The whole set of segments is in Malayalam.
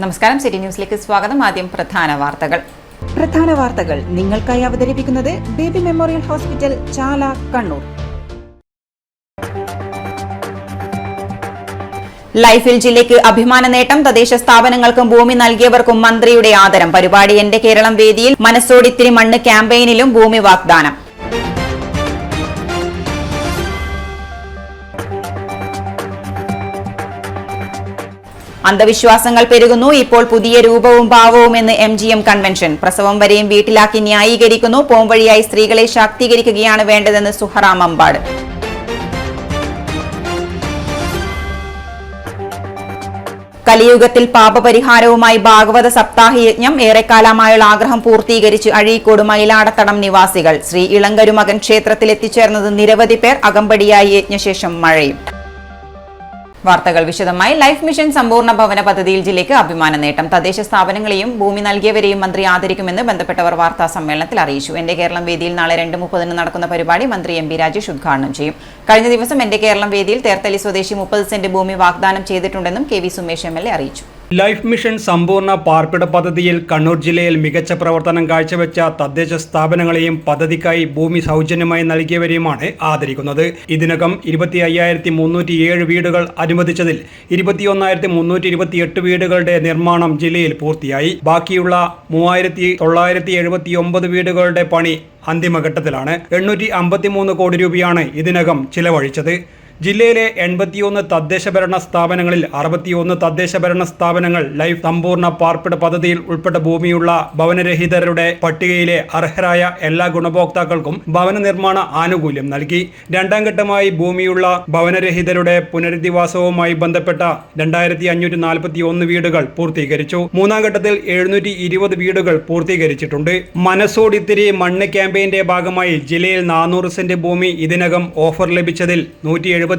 നമസ്കാരം, സിറ്റി ന്യൂസിലേക്ക് സ്വാഗതം. ആദ്യം പ്രധാന വാർത്തകൾ നിങ്ങൾക്കായി അവതരിപ്പിക്കുന്നത് ബേബി മെമ്മോറിയൽ ഹോസ്പിറ്റൽ, ചാല, കണ്ണൂർ. ലൈഫിൽ ജില്ലയ്ക്ക് അഭിമാന നേട്ടം. തദ്ദേശ സ്ഥാപനങ്ങൾക്കും ഭൂമി നൽകിയവർക്കും മന്ത്രിയുടെ ആദരം. പരിപാടി എന്റെ കേരളം വേദിയിൽ മനസ്സോടിത്തിരി മണ്ണ് ക്യാമ്പയിനിലും ഭൂമി വാഗ്ദാനം. അന്ധവിശ്വാസങ്ങൾ പെരുകുന്നു. ഇപ്പോൾ പുതിയ രൂപവും ഭാവവും എന്ന് MGM കൺവെൻഷൻ. പ്രസവം വരെയും വീട്ടിലാക്കി ന്യായീകരിക്കുന്നു. പോംവഴിയായി സ്ത്രീകളെ ശാക്തീകരിക്കുകയാണ് വേണ്ടതെന്ന് സുഹറ മമ്പാട്. കലിയുഗത്തിൽ പാപപരിഹാരവുമായി ഭാഗവത സപ്താഹ യജ്ഞം. ഏറെക്കാലമായുള്ള ആഗ്രഹം പൂർത്തീകരിച്ച് അഴീക്കോട് മയിലാടത്തടം നിവാസികൾ. ശ്രീ ഇളങ്കരുമകൻ ക്ഷേത്രത്തിൽ എത്തിച്ചേർന്നത് നിരവധി പേർ. അകമ്പടിയായി യജ്ഞശേഷം മഴയും. വാർത്തകൾ വിശദമായി. ലൈഫ് മിഷൻ സമ്പൂർണ്ണ ഭവന പദ്ധതിയിൽ ജില്ലയ്ക്ക് അഭിമാന നേട്ടം. തദ്ദേശ സ്ഥാപനങ്ങളെയും ഭൂമി നൽകിയവരെയും മന്ത്രി ആദരിക്കുമെന്ന് ബന്ധപ്പെട്ടവർ വാർത്താ സമ്മേളനത്തിൽ അറിയിച്ചു. എന്റെ കേരളം വേദിയിൽ നാളെ 2:30 നടക്കുന്ന പരിപാടി മന്ത്രി MB രാജേഷ് ഉദ്ഘാടനം ചെയ്യും. കഴിഞ്ഞ ദിവസം എന്റെ കേരളം വേദിയിൽ തേർത്തലി സ്വദേശി 30 സെന്റ് ഭൂമി വാഗ്ദാനം ചെയ്തിട്ടുണ്ടെന്നും KV സുമേഷ് MLA അറിയിച്ചു. ലൈഫ് മിഷൻ സമ്പൂർണ്ണ പാർപ്പിട പദ്ധതിയിൽ കണ്ണൂർ ജില്ലയിൽ മികച്ച പ്രവർത്തനം കാഴ്ചവെച്ച തദ്ദേശ സ്ഥാപനങ്ങളെയും പദ്ധതിക്കായി ഭൂമി സൗജന്യമായി നൽകിയവരെയുമാണ് ആദരിക്കുന്നത്. ഇതിനകം 25,307 വീടുകൾ അനുവദിച്ചതിൽ 21,328 വീടുകളുടെ നിർമ്മാണം ജില്ലയിൽ പൂർത്തിയായി. ബാക്കിയുള്ള 3,979 വീടുകളുടെ പണി അന്തിമഘട്ടത്തിലാണ്. 853 കോടി രൂപയാണ് ഇതിനകം ചിലവഴിച്ചത്. ജില്ലയിലെ 81 തദ്ദേശഭരണ സ്ഥാപനങ്ങളിൽ 61 തദ്ദേശഭരണ സ്ഥാപനങ്ങൾ ലൈഫ് സമ്പൂർണ്ണ പാർപ്പിട പദ്ധതിയിൽ ഉൾപ്പെട്ട ഭൂമിയുള്ള ഭവനരഹിതരുടെ പട്ടികയിലെ അർഹരായ എല്ലാ ഗുണഭോക്താക്കൾക്കും ഭവന നിർമ്മാണ ആനുകൂല്യം നൽകി. രണ്ടാം ഘട്ടമായി ഭൂമിയുള്ള ഭവനരഹിതരുടെ പുനരധിവാസവുമായി ബന്ധപ്പെട്ട 2,541 വീടുകൾ പൂർത്തീകരിച്ചു. മൂന്നാം ഘട്ടത്തിൽ 720 വീടുകൾ പൂർത്തീകരിച്ചിട്ടുണ്ട്. മനസ്സോടിത്തിരി മണ്ണ് ക്യാമ്പയിന്റെ ഭാഗമായി ജില്ലയിൽ 400 സെന്റ് ഭൂമി ഇതിനകം ഓഫർ ലഭിച്ചതിൽ 176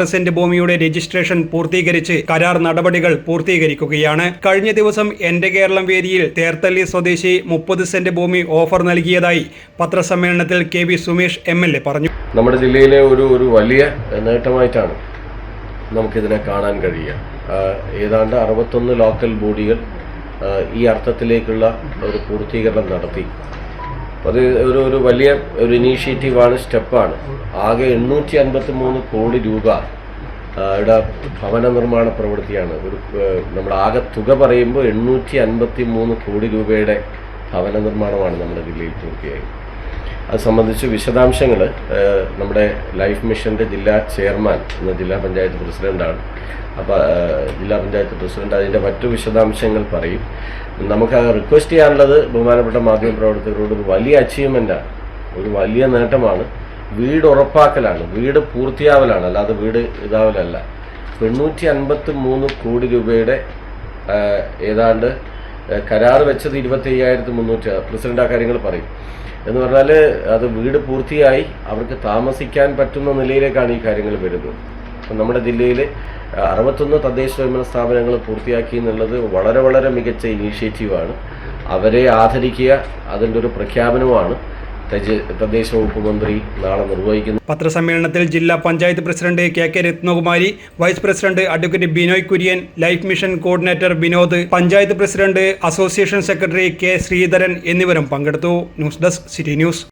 സെന്റ് ഭൂമിയുടെ രജിസ്ട്രേഷൻ പൂർത്തീകരിച്ച് കരാർ നടപടികൾ പൂർത്തീകരിക്കുകയാണ്. കഴിഞ്ഞ ദിവസം എന്റെ കേരളം വേദിയിൽ തേർത്തല്ലി സ്വദേശി 30 സെന്റ് ഭൂമി ഓഫർ നൽകിയതായി പത്രസമ്മേളനത്തിൽ KV സുമേഷ് MLA പറഞ്ഞു. നമ്മുടെ ജില്ലയിലെ ഒരു വലിയ നേട്ടമായിട്ടാണ് നമുക്കിതിനെ കാണാൻ കഴിയുക. ഏതാണ്ട് 61 ലോക്കൽ ബോഡികൾ ഈ അർത്ഥത്തിലേക്കുള്ള ഒരു പൂർത്തീകരണം നടത്തി. അത് ഒരു വലിയ ഒരു ഇനീഷ്യേറ്റീവാണ്, സ്റ്റെപ്പാണ്. ആകെ 853 കോടി രൂപ ഇവിടെ ഭവന നിർമ്മാണ പ്രവൃത്തിയാണ്. നമ്മുടെ ആകെ തുക പറയുമ്പോൾ 853 കോടി രൂപയുടെ ഭവന നിർമ്മാണമാണ് നമ്മുടെ ജില്ലയിൽ പൂർത്തിയായി. അത് സംബന്ധിച്ച് വിശദാംശങ്ങൾ നമ്മുടെ ലൈഫ് മിഷൻ്റെ ജില്ലാ ചെയർമാൻ എന്ന ജില്ലാ പഞ്ചായത്ത് പ്രസിഡൻ്റാണ്. അപ്പോൾ ജില്ലാ പഞ്ചായത്ത് പ്രസിഡന്റ് അതിൻ്റെ മറ്റു വിശദാംശങ്ങൾ പറയും. നമുക്ക് റിക്വസ്റ്റ് ചെയ്യാനുള്ളത് ബഹുമാനപ്പെട്ട മാധ്യമപ്രവർത്തകരോട് ഒരു വലിയ അച്ചീവ്മെൻറ്റാണ്, ഒരു വലിയ നേട്ടമാണ്. വീട് ഉറപ്പാക്കലാണ്, വീട് പൂർത്തിയാവലാണ്, അല്ലാതെ വീട് ഇതാവലല്ല. 853 കോടി രൂപയുടെ ഏതാണ്ട് കരാർ വെച്ചത് 25,300. പ്രസിഡന്റ് ആ കാര്യങ്ങൾ പറയും. എന്ന് പറഞ്ഞാൽ അത് വീട് പൂർത്തിയായി അവർക്ക് താമസിക്കാൻ പറ്റുന്ന നിലയിലേക്കാണ് ഈ കാര്യങ്ങൾ വരുന്നത്. അപ്പം നമ്മുടെ ജില്ലയിൽ 61 തദ്ദേശ സ്വയംഭരണ സ്ഥാപനങ്ങൾ പൂർത്തിയാക്കി എന്നുള്ളത് വളരെ വളരെ മികച്ച ഇനീഷ്യേറ്റീവാണ്. അവരെ ആദരിക്കുക അതിൻ്റെ ഒരു പ്രഖ്യാപനമാണ് തദ്ദേശ വകുപ്പ് മന്ത്രി നാളെ നിർവഹിക്കുന്നത്. പത്രസമ്മേളനത്തിൽ ജില്ലാ panchayat president KK Rathnakumari, vice president advocate Binoy Kurian, life mission coordinator Vinod, panchayat president association secretary K Sreedharan എന്നിവരും പങ്കെടുത്തു. News desk city news.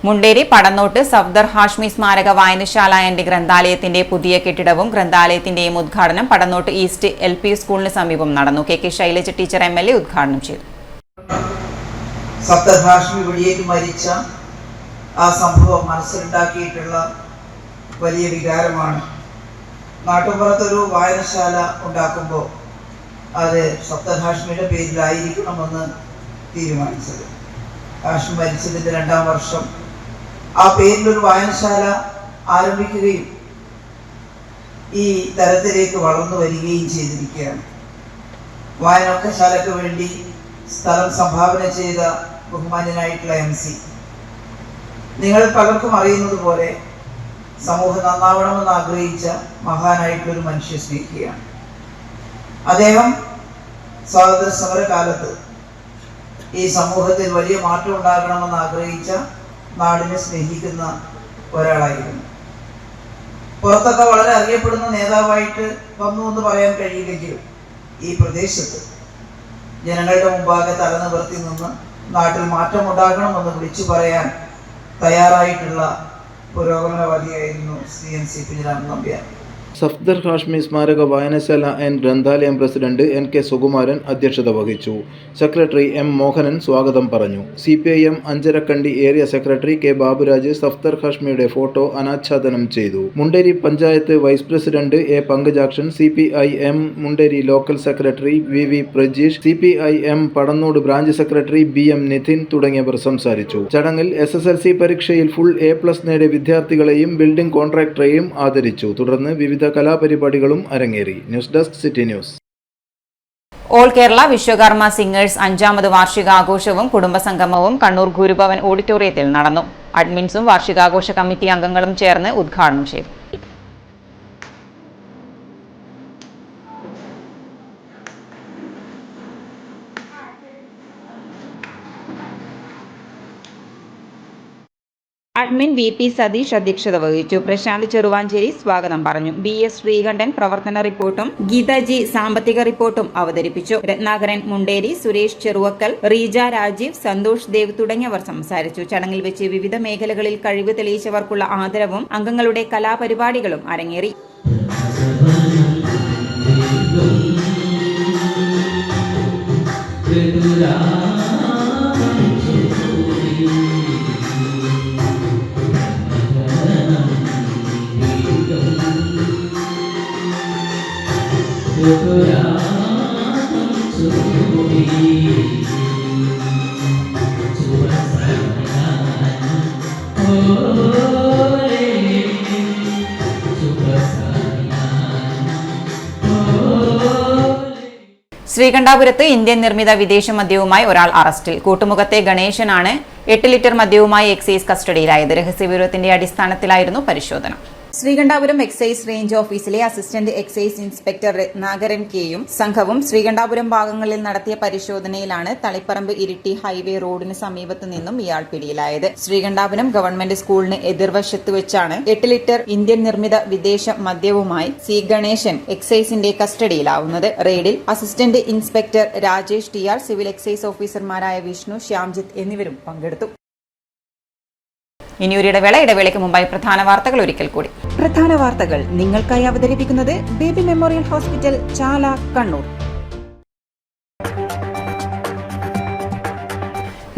Munderi Padannot Safdar Hashmi സ്മാരക വായനശാല ആൻഡ് ഗ്രന്ഥാലയത്തിന്റെ പുതിയ കെട്ടിടവും ഗ്രന്ഥാലയത്തിന്റെയും ഉദ്ഘാടനം പടന്നോട്ട് ഈസ്റ്റ് LP സ്കൂളിന് സമീപം നടന്നു. KK ശൈലജ ടീച്ചർ MLA ഉദ്ഘാടനം ചെയ്തു. സഫ്ദർ ഹാഷ്മി വെടിയേറ്റ് മരിച്ച ആ സംഭവം മനസ്സിലുണ്ടാക്കിയിട്ടുള്ള വലിയ വികാരമാണ്. നാട്ടുപുറത്തൊരു വായനശാല ഉണ്ടാക്കുമ്പോൾ അത് സഫ്ദർ ഹാഷ്മിയുടെ പേരിലായിരിക്കണമെന്ന് തീരുമാനിച്ചത്. ഹാഷ്മി മരിച്ചതിൻ്റെ 2ാം വർഷം ആ പേരിലൊരു വായനശാല ആരംഭിക്കുകയും ഈ തരത്തിലേക്ക് വളർന്നു വരികയും ചെയ്തിരിക്കുകയാണ്. വായനശാലയ്ക്ക് വേണ്ടി സ്ഥലം സംഭാവന ചെയ്ത ബഹുമാന്യനായിട്ടുള്ള MC, നിങ്ങൾ പലർക്കും അറിയുന്നത് പോലെ സമൂഹം നന്നാവണമെന്ന് ആഗ്രഹിച്ച മഹാനായിട്ടുള്ളൊരു മനുഷ്യ സ്നേഹിയാണ് അദ്ദേഹം. സ്വാതന്ത്ര്യ സമരകാലത്ത് ഈ സമൂഹത്തിൽ വലിയ മാറ്റം ഉണ്ടാകണമെന്ന് ആഗ്രഹിച്ച, നാടിനെ സ്നേഹിക്കുന്ന ഒരാളായിരുന്നു. പുറത്തൊക്കെ വളരെ അറിയപ്പെടുന്ന നേതാവായിട്ട് വന്നു എന്ന് പറയാൻ കഴിയില്ലെങ്കിലും ഈ പ്രദേശത്ത് ജനങ്ങളുടെ മുമ്പാകെ തലനിവർത്തി നിന്ന് നാട്ടിൽ മാറ്റമുണ്ടാകണമെന്ന് വിളിച്ചു പറയാൻ തയ്യാറായിട്ടുള്ള പുരോഗമനവാദിയായിരുന്നു CNC കുഞ്ഞിരാമൻ നമ്പ്യാർ. സഫ്ദർ ഹാഷ്മി സ്മാരക വായനശാല ആൻഡ് ഗ്രന്ഥാലയം പ്രസിഡന്റ് NK സുകുമാരൻ അധ്യക്ഷത വഹിച്ചു. സെക്രട്ടറി M മോഹനൻ സ്വാഗതം പറഞ്ഞു. CPIM Ancharakandy area secretary K Baburaj Safdar ഹാഷ്മിയുടെ ഫോട്ടോ അനാച്ഛാദനം ചെയ്തു. Munderi panchayat vice president A Pankajakshan, CPIM Munderi local secretary VV Prajeesh, CPIM Padannur branch secretary BM Nithin തുടങ്ങിയവർ സംസാരിച്ചു. ചടങ്ങിൽ SSLC പരീക്ഷയിൽ ഫുൾ A+ നേടിയ വിദ്യാർത്ഥികളെയും ബിൽഡിംഗ് കോൺട്രാക്ടറെയും ആദരിച്ചു. തുടർന്ന് വിവിധ കലാപരിപാടികളും അരങ്ങേറി. News desk city news. All Kerala Vishwakarma singers 5ാമത് വാർഷികാഘോഷവും കുടുംബസംഗമവും കണ്ണൂർ ഗുരുഭവൻ ഓഡിറ്റോറിയത്തിൽ നടന്നു. അഡ്മിൻസും വാർഷികാഘോഷ കമ്മിറ്റി അംഗങ്ങളും ചേർന്ന് ഉദ്ഘാടനം ചെയ്തു. അഡ്മിൻ VP സതീഷ് അധ്യക്ഷത വഹിച്ചു. പ്രശാന്ത് ചെറുവാഞ്ചേരി സ്വാഗതം പറഞ്ഞു. BS ശ്രീകണ്ഠൻ പ്രവർത്തന റിപ്പോർട്ടും ഗീതാജി സാമ്പത്തിക റിപ്പോർട്ടും അവതരിപ്പിച്ചു. രത്നാകരൻ മുണ്ടേരി, സുരേഷ് ചെറുവക്കൽ, റീജ രാജീവ്, സന്തോഷ് ദേവ് തുടങ്ങിയവർ സംസാരിച്ചു. ചടങ്ങിൽ വെച്ച് വിവിധ മേഖലകളിൽ കഴിവ് തെളിയിച്ചവർക്കുള്ള ആദരവും അംഗങ്ങളുടെ കലാപരിപാടികളും അരങ്ങേറി. ശ്രീകണ്ഠാപുരത്ത് ഇന്ത്യൻ നിർമ്മിത വിദേശ മദ്യവുമായി ഒരാൾ അറസ്റ്റിൽ. കൂട്ടുമുഖത്തെ ഗണേശനാണ് 8 ലിറ്റർ മദ്യവുമായി എക്സൈസ് കസ്റ്റഡിയിലായത്. രഹസ്യവിവരത്തിന്റെ അടിസ്ഥാനത്തിലായിരുന്നു പരിശോധന. ശ്രീകണ്ഠാപുരം എക്സൈസ് റേഞ്ച് ഓഫീസിലെ അസിസ്റ്റന്റ് എക്സൈസ് ഇൻസ്പെക്ടർ രത്നാകരൻ കെയും സംഘവും ശ്രീകണ്ഠാപുരം ഭാഗങ്ങളിൽ നടത്തിയ പരിശോധനയിലാണ് തളിപ്പറമ്പ് ഇരിട്ടി ഹൈവേ റോഡിന് സമീപത്തു നിന്നും ഇയാൾ പിടിയിലായത്. ശ്രീകണ്ഠാപുരം ഗവൺമെന്റ് സ്കൂളിന് എതിർവശത്ത് വെച്ചാണ് 8 ലിറ്റർ ഇന്ത്യൻ നിർമ്മിത വിദേശ മദ്യവുമായി C ഗണേശൻ എക്സൈസിന്റെ കസ്റ്റഡിയിലാവുന്നത്. റെയ്ഡിൽ assistant inspector Rajesh TR, civil excise ഓഫീസർമാരായ വിഷ്ണു, ശ്യാംജിത്ത് എന്നിവരും പങ്കെടുത്തു. ഇനിയൊരു ഇടവേളയ്ക്ക് മുമ്പായി പ്രധാന വാർത്തകൾ ഒരിക്കൽ കൂടി. പ്രധാന വാർത്തകൾ നിങ്ങൾക്കായി അവതരിപ്പിക്കുന്നത് ബേബി മെമ്മോറിയൽ ഹോസ്പിറ്റൽ, ചാല, കണ്ണൂർ.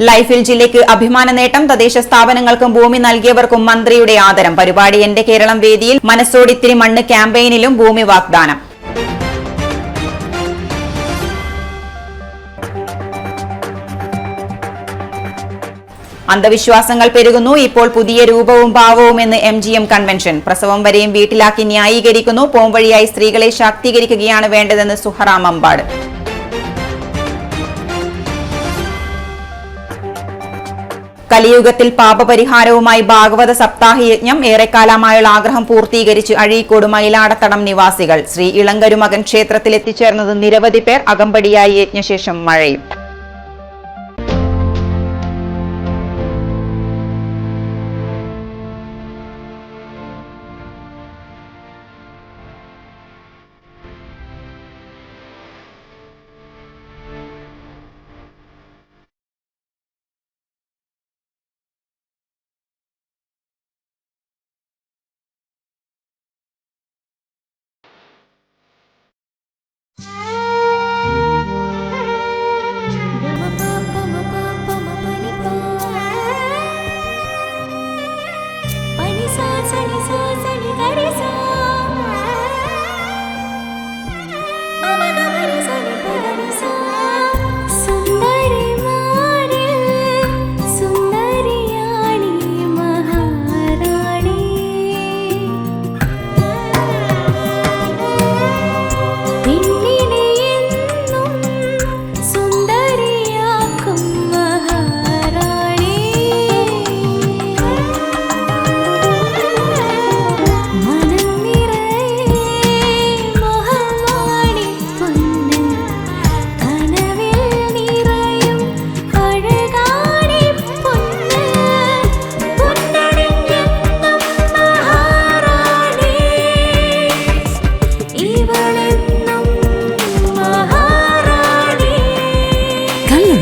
ലൈഫിൽ ജില്ലയ്ക്ക് അഭിമാന നേട്ടം. തദ്ദേശ സ്ഥാപനങ്ങൾക്കും ഭൂമി നൽകിയവർക്കും മന്ത്രിയുടെ ആദരം. പരിപാടി എന്റെ കേരളം വേദിയിൽ മനസ്സോടിത്തിരി മണ്ണ് ക്യാമ്പയിനിലും ഭൂമി വാഗ്ദാനം. അന്ധവിശ്വാസങ്ങൾ പെരുകുന്നു. ഇപ്പോൾ പുതിയ രൂപവും ഭാവവും എന്ന് MGM കൺവെൻഷൻ. പ്രസവം വരെയും വീട്ടിലാക്കി ന്യായീകരിക്കുന്നു. പോംവഴിയായി സ്ത്രീകളെ ശാക്തീകരിക്കുകയാണ് വേണ്ടതെന്ന് സുഹറ മമ്പാട്. കലിയുഗത്തിൽ പാപപരിഹാരവുമായി ഭാഗവത സപ്താഹയജ്ഞം. ഏറെക്കാലമായുള്ള ആഗ്രഹം പൂർത്തീകരിച്ച് അഴീക്കോട് മയിലാടത്തടം നിവാസികൾ. ശ്രീ ഇളങ്കരുമകൻ ക്ഷേത്രത്തിൽ എത്തിച്ചേർന്നത് നിരവധി പേർ. അകമ്പടിയായി യജ്ഞശേഷം മഴയും.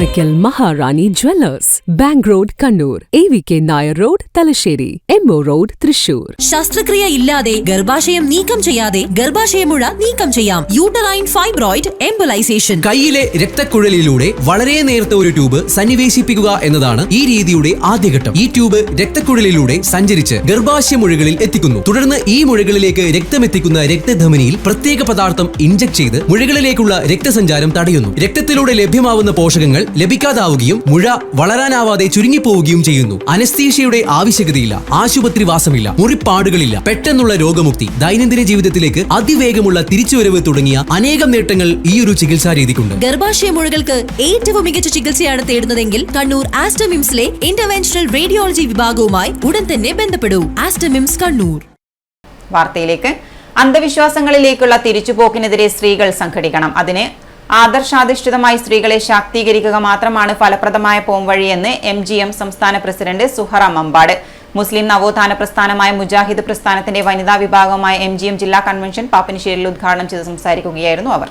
Oracle Maharani Jewellers, Bank Road, Kannur, AVK Nair Road, Talasheri, MO Road, Thrissur. ശസ്ത്രക്രിയ ഇല്ലാതെ ഗർഭാശയം നീക്കം ചെയ്യാതെ ഗർഭാശയമുഴ നീക്കം ചെയ്യാം. Uterine fibroid embolisation. കൈയിലെ രക്തക്കുഴലിലൂടെ വളരെ നേർത്ത ഒരു ട്യൂബ് സന്നിവേശിപ്പിക്കുക എന്നതാണ് ഈ രീതിയുടെ ആദ്യഘട്ടം. ഈ ട്യൂബ് രക്തക്കുഴലിലൂടെ സഞ്ചരിച്ച് ഗർഭാശയ മുഴകളിൽ എത്തിക്കുന്നു. തുടർന്ന് ഈ മുഴകളിലേക്ക് രക്തമെത്തിക്കുന്ന രക്തധമനിയിൽ പ്രത്യേക പദാർത്ഥം ഇൻജക്ട് ചെയ്ത് മുഴകളിലേക്കുള്ള രക്തസഞ്ചാരം തടയുന്നു. രക്തത്തിലൂടെ ലഭ്യമാവുന്ന പോഷകങ്ങൾ ലഭിക്കാതാവുകയും മുഴ വളരാനാവാതെ ചുരുങ്ങിപ്പോവുകയും ചെയ്യുന്നു. അനസ്തീഷ്യയുടെ ആവശ്യകതയില്ല, ആശുപത്രിവാസമില്ല, മുറിപ്പാടുകളില്ല, പെട്ടെന്നുള്ള രോഗമുക്തി, ദൈനംദിന ജീവിതത്തിലേക്ക് അതിവേഗമുള്ള തിരിച്ചുവരവ് തുടങ്ങിയ അനേകം നേട്ടങ്ങൾ ഈ ഒരു ചികിത്സാ രീതിക്കുണ്ട്. ഗർഭാശയ മുഴകൾക്ക് ഏറ്റവും മികച്ച ചികിത്സയാണ് തേടുന്നതെങ്കിൽ കണ്ണൂർ ആസ്റ്റമിംസിലെ ഇന്റർവെൻഷണൽ റേഡിയോളജി വിഭാഗവുമായി ഉടൻ തന്നെ ബന്ധപ്പെടൂ. ആസ്റ്റമിംസ് കണ്ണൂർ. വാർത്തയിലേക്ക്. അന്ധവിശ്വാസങ്ങളിലേക്കുള്ള തിരിച്ചുപോക്കിനെതിരെ സ്ത്രീകൾ സംഘടിക്കണം. അതിന് ആദർശാധിഷ്ഠിതമായി സ്ത്രീകളെ ശാക്തീകരിക്കുക മാത്രമാണ് ഫലപ്രദമായ പോംവഴിയെന്ന് MGM സംസ്ഥാന പ്രസിഡന്റ് സുഹറ മമ്പാട്. മുസ്ലിം നവോത്ഥാന പ്രസ്ഥാനമായ മുജാഹിദ് പ്രസ്ഥാനത്തിന്റെ വനിതാ വിഭാഗമായ MGM ജില്ലാ കൺവെൻഷൻ പാപ്പനശ്ശേരിയിൽ ഉദ്ഘാടനം ചെയ്ത് സംസാരിക്കുകയായിരുന്നു അവർ.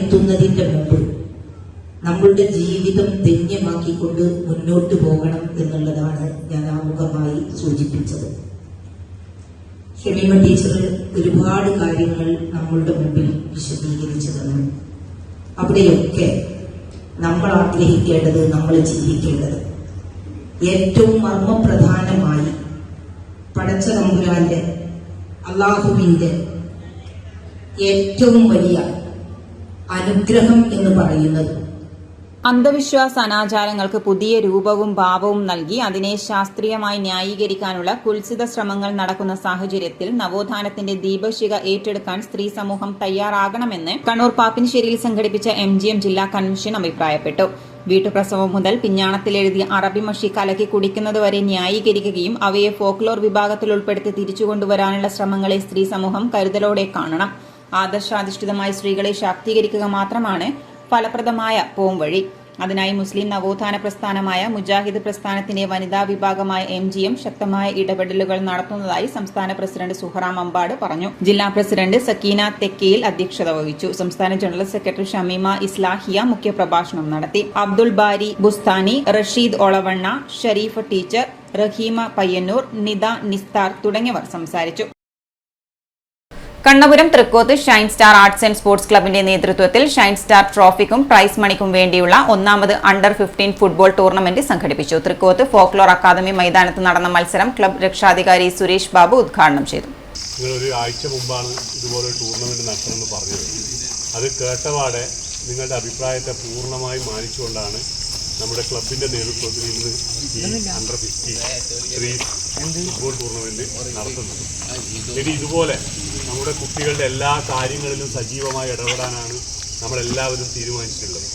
എത്തുന്നതിന്റെ മുമ്പ് നമ്മളുടെ ജീവിതം ധന്യമാക്കിക്കൊണ്ട് മുന്നോട്ട് പോകണം എന്നുള്ളതാണ് ഞാൻ ആമുഖമായി സൂചിപ്പിച്ചത്. ഷമീമ ടീച്ചർ ഒരുപാട് കാര്യങ്ങൾ നമ്മളുടെ മുമ്പിൽ വിശദീകരിച്ചു തന്നു. അവിടെയൊക്കെ നമ്മൾ ആഗ്രഹിക്കേണ്ടത്, നമ്മൾ ചിന്തിക്കേണ്ടത് ഏറ്റവും മർമ്മപ്രധാനമായി പടച്ച തമ്പുരാന്റെ അല്ലാഹുവിന്റെ ഏറ്റവും വലിയ അനുഗ്രഹം എന്ന് പറയുന്നത് അന്ധവിശ്വാസ അനാചാരങ്ങൾക്ക് പുതിയ രൂപവും ഭാവവും നൽകി അതിനെ ശാസ്ത്രീയമായി ന്യായീകരിക്കാനുള്ള കുൽസിത ശ്രമങ്ങൾ നടക്കുന്ന സാഹചര്യത്തിൽ നവോത്ഥാനത്തിന്റെ ദീപശിഖ ഏറ്റെടുക്കാൻ സ്ത്രീ സമൂഹം തയ്യാറാകണമെന്ന് കണ്ണൂർ പാപ്പിനിശ്ശേരിയിൽ സംഘടിപ്പിച്ച MGM ജില്ലാ കൺവെൻഷൻ അഭിപ്രായപ്പെട്ടു. വീട്ടുപ്രസവം മുതൽ പിഞ്ഞാണത്തിലെഴുതിയ അറബി മഷി കലക്കി കുടിക്കുന്നതുവരെ ന്യായീകരിക്കുകയും അവയെ ഫോക്ലോർ വിഭാഗത്തിൽ ഉൾപ്പെടുത്തി തിരിച്ചുകൊണ്ടുവരാനുള്ള ശ്രമങ്ങളെ സ്ത്രീ സമൂഹം കരുതലോടെ കാണണം. ആദർശാധിഷ്ഠിതമായി സ്ത്രീകളെ ശാക്തീകരിക്കുക മാത്രമാണ് ഫലപ്രദമായ പോംവഴി. അതിനായി മുസ്ലിം നവോത്ഥാന പ്രസ്ഥാനമായ മുജാഹിദ് പ്രസ്ഥാനത്തിന്റെ വനിതാ വിഭാഗമായ MGM ശക്തമായ ഇടപെടലുകൾ നടത്തുന്നതായി സംസ്ഥാന പ്രസിഡന്റ് സുഹറ മമ്പാട് പറഞ്ഞു. ജില്ലാ പ്രസിഡന്റ് സക്കീന തെക്കയിൽ അധ്യക്ഷത വഹിച്ചു. സംസ്ഥാന ജനറൽ സെക്രട്ടറി ഷമീമ ഇസ്ലാഹിയ മുഖ്യപ്രഭാഷണം നടത്തി. അബ്ദുൾ ബാരി ബുസ്താനി, റഷീദ് ഒളവണ്ണ, ഷരീഫ ടീച്ചർ, റഹീമ പയ്യന്നൂർ, നിദ നിസ്താർ തുടങ്ങിയവർ സംസാരിച്ചു. Kannapuram Thrikkoth shine star arts and sports ക്ലബിന്റെ നേതൃത്വത്തിൽ ഷൈൻ സ്റ്റാർ ട്രോഫിക്കും പ്രൈസ് മണിക്കും വേണ്ടിയുള്ള ഒന്നാമത് അണ്ടർ-15 ഫുട്ബോൾ ടൂർണമെന്റ് സംഘടിപ്പിച്ചു. തൃക്കോത്ത് ഫോക്ലോർ അക്കാദമി മൈതാനത്ത് നടന്ന മത്സരം ക്ലബ് രക്ഷാധികാരി സുരേഷ് ബാബു ഉദ്ഘാടനം ചെയ്തു. ഒരു ആഴ്ച മുമ്പാണ് ഇതുപോലെ ടൂർണമെന്റ് നടത്തണമെന്ന് പറഞ്ഞത്. അത് കേട്ടപാടെ നിങ്ങളുടെ അഭിപ്രായത്തെ പൂർണ്ണമായി മാനിച്ചുകൊണ്ടാണ് നമ്മുടെ ക്ലബിന്റെ നേതൃത്വത്തിൽ ഇന്ന് ഈ അണ്ടർ-15 ഫുട്ബോൾ ടൂർണമെന്റ് നടത്തുന്നത്. ഇനി ഇതുപോലെ നമ്മുടെ കുട്ടികളുടെ എല്ലാ കാര്യങ്ങളിലും സജീവമായി ഇടപെടാനാണ് നമ്മളെല്ലാവരും തീരുമാനിച്ചിട്ടുള്ളത്.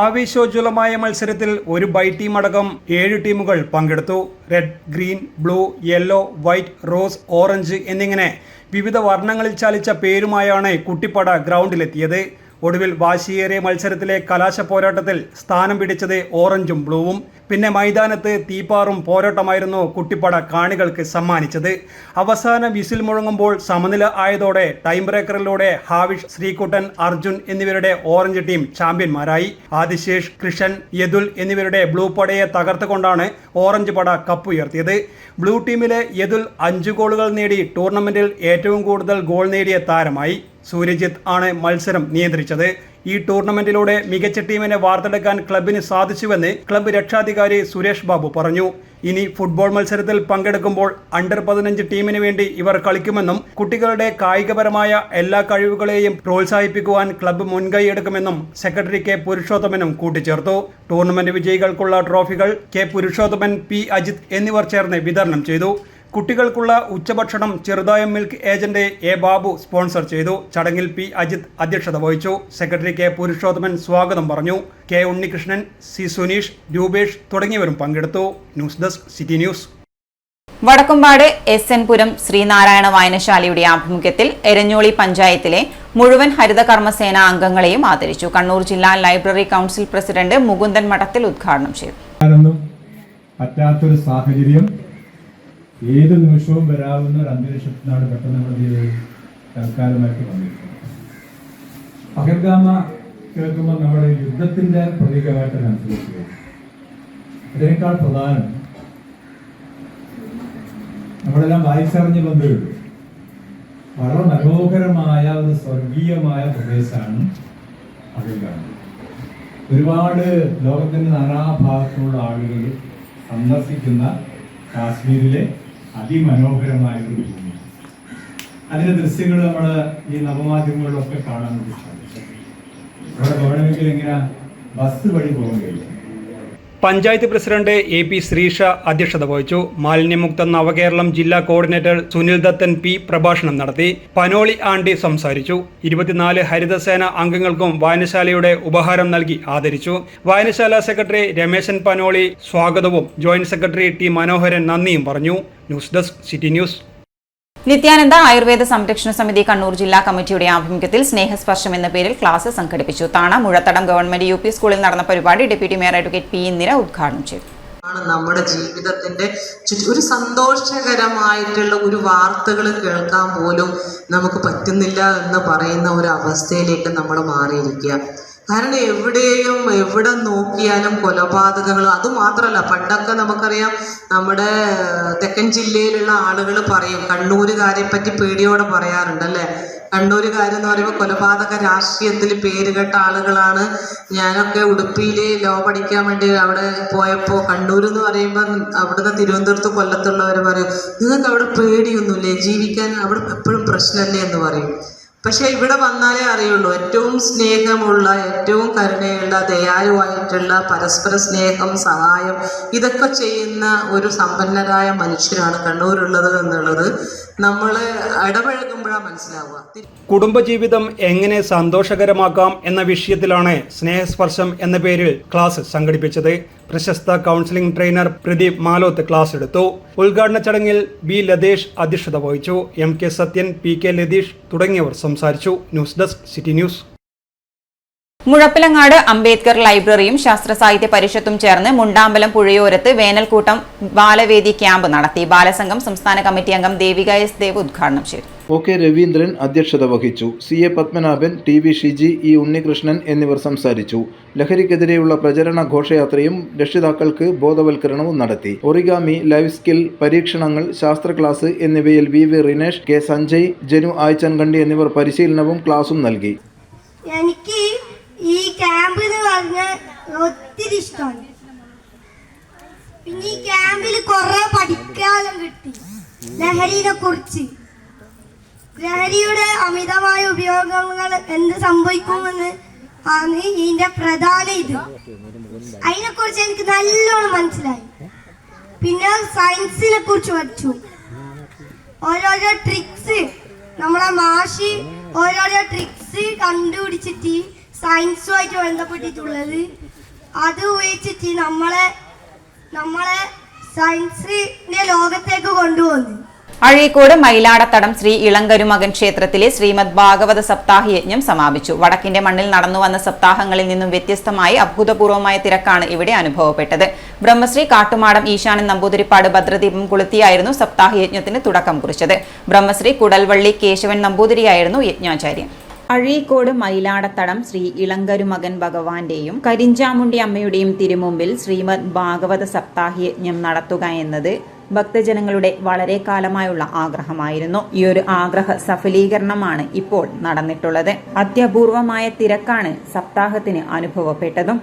ആവേശോജ്വലമായ മത്സരത്തിൽ ഒരു ബൈ ടീം അടക്കം 7 ടീമുകൾ പങ്കെടുത്തു. Red, green, blue, yellow, white, rose, orange എന്നിങ്ങനെ വിവിധ വർണ്ണങ്ങളിൽ ചാലിച്ച പേരുമായാണ് കുട്ടിപ്പട ഗ്രൗണ്ടിലെത്തിയത്. ഒടുവിൽ വാശിയേറിയ മത്സരത്തിലെ കലാശ പോരാട്ടത്തിൽ സ്ഥാനം പിടിച്ചത് ഓറഞ്ചും ബ്ലൂവും. പിന്നെ മൈതാനത്ത് തീപ്പാറും പോരാട്ടമായിരുന്നു കുട്ടിപ്പട കാണികൾക്ക് സമ്മാനിച്ചത്. അവസാന വിസിൽ മുഴങ്ങുമ്പോൾ സമനില ആയതോടെ ടൈം ബ്രേക്കറിലൂടെ ഹാവിഷ്, ശ്രീകുട്ടൻ, അർജുൻ എന്നിവരുടെ ഓറഞ്ച് ടീം ചാമ്പ്യന്മാരായി. ആദിശേഷ്, കൃഷൻ, യദുൽ എന്നിവരുടെ ബ്ലൂ പടയെ തകർത്തുകൊണ്ടാണ് ഓറഞ്ച് പട കപ്പുയർത്തിയത്. ബ്ലൂ ടീമിലെ യദുൽ 5 ഗോളുകൾ നേടി ടൂർണമെന്റിൽ ഏറ്റവും കൂടുതൽ ഗോൾ നേടിയ താരമായി. സൂര്യജിത്ത് ആണ് മത്സരം നിയന്ത്രിച്ചത്. ഈ ടൂർണമെന്റിലൂടെ മികച്ച ടീമിനെ വാർത്തെടുക്കാൻ ക്ലബിന് സാധിച്ചുവെന്ന് ക്ലബ് രക്ഷാധികാരി സുരേഷ് ബാബു പറഞ്ഞു. ഇനി ഫുട്ബോൾ മത്സരത്തിൽ പങ്കെടുക്കുമ്പോൾ അണ്ടർ-15 ടീമിന് വേണ്ടി ഇവർ കളിക്കുമെന്നും കുട്ടികളുടെ കായികപരമായ എല്ലാ കഴിവുകളെയും പ്രോത്സാഹിപ്പിക്കുവാൻ ക്ലബ്ബ് മുൻകൈയെടുക്കുമെന്നും സെക്രട്ടറി കെ പുരുഷോത്തമനും കൂട്ടിച്ചേർത്തു. ടൂർണമെന്റ് വിജയികൾക്കുള്ള ട്രോഫികൾ കെ പുരുഷോത്തമൻ, പി അജിത് എന്നിവർ ചേർന്ന് വിതരണം ചെയ്തു. കുട്ടികൾക്കുള്ള ഉച്ചഭക്ഷണം ചെറുതായം milk agent A Babu sponsor ചെയ്തു. ചടങ്ങിൽ പി അജിത് അധ്യക്ഷത വഹിച്ചു. സെക്രട്ടറി കെ പുരുഷോത്തമൻ സ്വാഗതം പറഞ്ഞു. കെ ഉണ്ണികൃഷ്ണൻ, സി സുനീഷ്, രൂപേഷ് തുടങ്ങിയവരും പങ്കെടുത്തു. News desk city news. Vadakkumpad SN പുരം ശ്രീനാരായണ വായനശാലയുടെ ആഭിമുഖ്യത്തിൽ എരഞ്ഞോളി പഞ്ചായത്തിലെ മുഴുവൻ ഹരിത കർമ്മസേന അംഗങ്ങളെയും ആദരിച്ചു. കണ്ണൂർ ജില്ലാ ലൈബ്രറി കൗൺസിൽ പ്രസിഡന്റ് മുകുന്ദൻ മഠത്തിൽ ഉദ്ഘാടനം ചെയ്തു. പറ്റാത്തൊരു സാഹചര്യം ഏത് നിമിഷവും വരാവുന്ന ഒരു അന്തരീക്ഷത്തിനാണ് പെട്ടെന്ന് നമ്മുടെ തൽക്കാലമായിട്ട് വന്നിരിക്കുന്നത്. പഹൽഗാമ കേൾക്കുമ്പോൾ നമ്മുടെ യുദ്ധത്തിൻ്റെ പ്രതീകമായിട്ട് മനസ്സിലാക്കുക. അതിനേക്കാൾ പ്രധാനം നമ്മളെല്ലാം വായിച്ചറിഞ്ഞ് ബന്ധുണ്ട്. വളരെ മനോഹരമായ ഒരു സ്വർഗീയമായ പ്രദേശമാണ് അതിൽ കാണുന്നത്. ഒരുപാട് ലോകത്തിൻ്റെ നാനാഭാഗത്തുള്ള ആളുകൾ സന്ദർശിക്കുന്ന കാശ്മീരിലെ അതിമനോഹരമായ ഒരു ഭൂമി. അതിൻ്റെ ദൃശ്യങ്ങൾ നമ്മൾ ഈ നവമാധ്യമങ്ങളിലൊക്കെ കാണാൻ വേണ്ടി സാധിക്കും. അവിടെ പോകണമെങ്കിൽ എങ്ങനെ ബസ് വഴി പോകാൻ കഴിയും. പഞ്ചായത്ത് പ്രസിഡന്റ് AP ശ്രീഷ അധ്യക്ഷത വഹിച്ചു. മാലിന്യമുക്ത നവകേരളം ജില്ലാ കോർഡിനേറ്റർ സുനിൽ ദത്തൻ P പ്രഭാഷണം നടത്തി. പനോളി ആണ്ടി സംസാരിച്ചു. 24 ഹരിതസേന അംഗങ്ങൾക്കും വായനശാലയുടെ ഉപഹാരം നൽകി ആദരിച്ചു. വായനശാല സെക്രട്ടറി രമേശൻ പനോളി സ്വാഗതവും ജോയിന്റ് സെക്രട്ടറി T മനോഹരൻ നന്ദിയും പറഞ്ഞു. News desk city news. Nithyananda Ayurveda Samrakshana Samithi Kannur ജില്ലാ കമ്മിറ്റിയുടെ ആഭിമുഖ്യത്തിൽ സ്നേഹസ്പർശം എന്ന പേരിൽ ക്ലാസ് സംഘടിപ്പിച്ചു. താണ മുഴത്തടം ഗവൺമെന്റ് UP സ്കൂളിൽ നടന്ന പരിപാടി deputy mayor advocate P Indira ഉദ്ഘാടനം ചെയ്തു. നമ്മുടെ ജീവിതത്തിന്റെ ഒരു സന്തോഷകരമായിട്ടുള്ള ഒരു വാർത്തകൾ കേൾക്കാൻ പോലും നമുക്ക് പറ്റുന്നില്ല എന്ന് പറയുന്ന ഒരു അവസ്ഥയിലേക്ക് നമ്മൾ മാറിയിരിക്കുക. കാരണം എവിടെ നോക്കിയാലും കൊലപാതകങ്ങൾ. അതുമാത്രമല്ല, പണ്ടൊക്കെ നമുക്കറിയാം നമ്മുടെ തെക്കൻ ജില്ലയിലുള്ള ആളുകൾ പറയും, കണ്ണൂരുകാരെ പറ്റി പേടിയോടെ പറയാറുണ്ടല്ലേ. കണ്ണൂരുകാരെന്ന് പറയുമ്പോൾ കൊലപാതക രാഷ്ട്രീയത്തിൽ പേരുകെട്ട ആളുകളാണ്. ഞാനൊക്കെ ഉടുപ്പിയിൽ ലോ പഠിക്കാൻ വേണ്ടി അവിടെ പോയപ്പോൾ കണ്ണൂർ എന്ന് പറയുമ്പോൾ അവിടുന്ന് തിരുവനന്തപുരത്ത് കൊല്ലത്തുള്ളവർ പറയും, നിങ്ങൾക്ക് അവിടെ പേടിയൊന്നുമില്ലേ, ജീവിക്കാൻ അവിടെ എപ്പോഴും പ്രശ്നമല്ലേ എന്ന് പറയും. പക്ഷെ ഇവിടെ വന്നാലേ അറിയുള്ളൂ, ഏറ്റവും സ്നേഹമുള്ള, ഏറ്റവും കരുണയുള്ള, ദയാലുവായിട്ടുള്ള, പരസ്പര സ്നേഹം, സഹായം ഇതൊക്കെ ചെയ്യുന്ന ഒരു സമ്പന്നരായ മനുഷ്യരാണ് കണ്ണൂരുള്ളത് എന്നുള്ളത് നമ്മൾ ഇടപഴകുമ്പോഴാണ് മനസ്സിലാവുക. കുടുംബജീവിതം എങ്ങനെ സന്തോഷകരമാക്കാം എന്ന വിഷയത്തിലാണ് സ്നേഹസ്പർശം എന്ന പേരിൽ ക്ലാസ് സംഘടിപ്പിച്ചത്. പ്രശസ്ത counselling trainer Pradeep Maloth class എടുത്തു. ഉദ്ഘാടന ചടങ്ങിൽ B ലതേഷ് അധ്യക്ഷത വഹിച്ചു. MK സത്യൻ, PK ലതീഷ് തുടങ്ങിയവർ സംസാരിച്ചു. News desk city news. Muzhappilangad Ambedkar ലൈബ്രറിയും ശാസ്ത്ര സാഹിത്യ പരിഷത്തും ചേർന്ന് മുണ്ടാമ്പലം പുഴയോരത്ത് വേനൽക്കൂട്ടം ബാലവേദി ക്യാമ്പ് നടത്തി. ബാലസംഘം സംസ്ഥാന കമ്മിറ്റി അംഗം ദേവിക S ദേവ് ഉദ്ഘാടനം ചെയ്തു. OK രവീന്ദ്രൻ അധ്യക്ഷത വഹിച്ചു. CA Padmanabhan, TV Shiji, E Unnikrishnan എന്നിവർ സംസാരിച്ചു. ലഹരിക്കെതിരെയുള്ള പ്രചരണ ഘോഷയാത്രയും രക്ഷിതാക്കൾക്ക് ബോധവൽക്കരണവും നടത്തി. ഒറിഗാമി, ലൈഫ് സ്കിൽ പരീക്ഷണങ്ങൾ, ശാസ്ത്ര ക്ലാസ് എന്നിവയിൽ VV റിനേഷ്, K സഞ്ജയ്, ജനു ആയ്ചൻകണ്ടി എന്നിവർ പരിശീലനവും ക്ലാസും നൽകി. എനിക്ക് ഈ ക്യാമ്പ് എന്ന് പറഞ്ഞാൽ ഒത്തിരി ഇഷ്ടമാണ്. പിന്നെ ഈ ക്യാമ്പിൽ കുറെ പഠിക്കാനും കിട്ടി. ലഹരിയെ കുറിച്ച്, ലഹരിയുടെ അമിതമായ ഉപയോഗങ്ങൾ എന്ത് സംഭവിക്കുമെന്ന് ആണ് ഇതിന്റെ പ്രധാന ഇത്. അതിനെക്കുറിച്ച് എനിക്ക് നല്ലോണം മനസ്സിലായി. പിന്നെ സയൻസിനെ കുറിച്ച് പഠിച്ചു. ഓരോരോ ട്രിക്സ് നമ്മളെ മാഷി ഓരോരോ ട്രിക്സ് കണ്ടുപിടിച്ചിട്ട് സയൻസുമായിട്ട് ബന്ധപ്പെട്ടിട്ടുള്ളത് അത് ഉപയോഗിച്ചിട്ട് നമ്മളെ സയൻസിന്റെ ലോകത്തേക്ക് കൊണ്ടുപോകുന്നു. അഴീക്കോട് മയിലാടത്തടം ശ്രീ ഇളങ്കരുമകൻ ക്ഷേത്രത്തിലെ ശ്രീമദ് ഭാഗവത സപ്താഹ യജ്ഞം സമാപിച്ചു. വടക്കിന്റെ മണ്ണിൽ നടന്നുവന്ന സപ്താഹങ്ങളിൽ നിന്നും വ്യത്യസ്തമായി അഭൂതപൂർവമായ തിരക്കാണ് ഇവിടെ അനുഭവപ്പെട്ടത്. ബ്രഹ്മശ്രീ കാട്ടുമാടം ഈശാനൻ നമ്പൂതിരിപ്പാട് ഭദ്രദീപം കൊളുത്തിയായിരുന്നു സപ്താഹ യജ്ഞത്തിന് തുടക്കം കുറിച്ചത്. ബ്രഹ്മശ്രീ കുടൽവള്ളി കേശവൻ നമ്പൂതിരിയായിരുന്നു യജ്ഞാചാര്യൻ. അഴീക്കോട് മയിലാടത്തടം ശ്രീ ഇളങ്കരുമകൻ ഭഗവാന്റെയും കരിഞ്ചാമുണ്ടി അമ്മയുടെയും തിരുമുമ്പിൽ ശ്രീമദ് ഭാഗവത സപ്താഹ യജ്ഞം നടത്തുക എന്നത് ഭക്തജനങ്ങളുടെ വളരെ കാലമായുള്ള ആഗ്രഹമായിരുന്നു. ഈ ഒരു ആഗ്രഹ സഫലീകരണമാണ് ഇപ്പോൾ നടന്നിട്ടുള്ളത്. അത്യപൂർവമായ തിരക്കാണ് സപ്താഹത്തിന് അനുഭവപ്പെട്ടതും.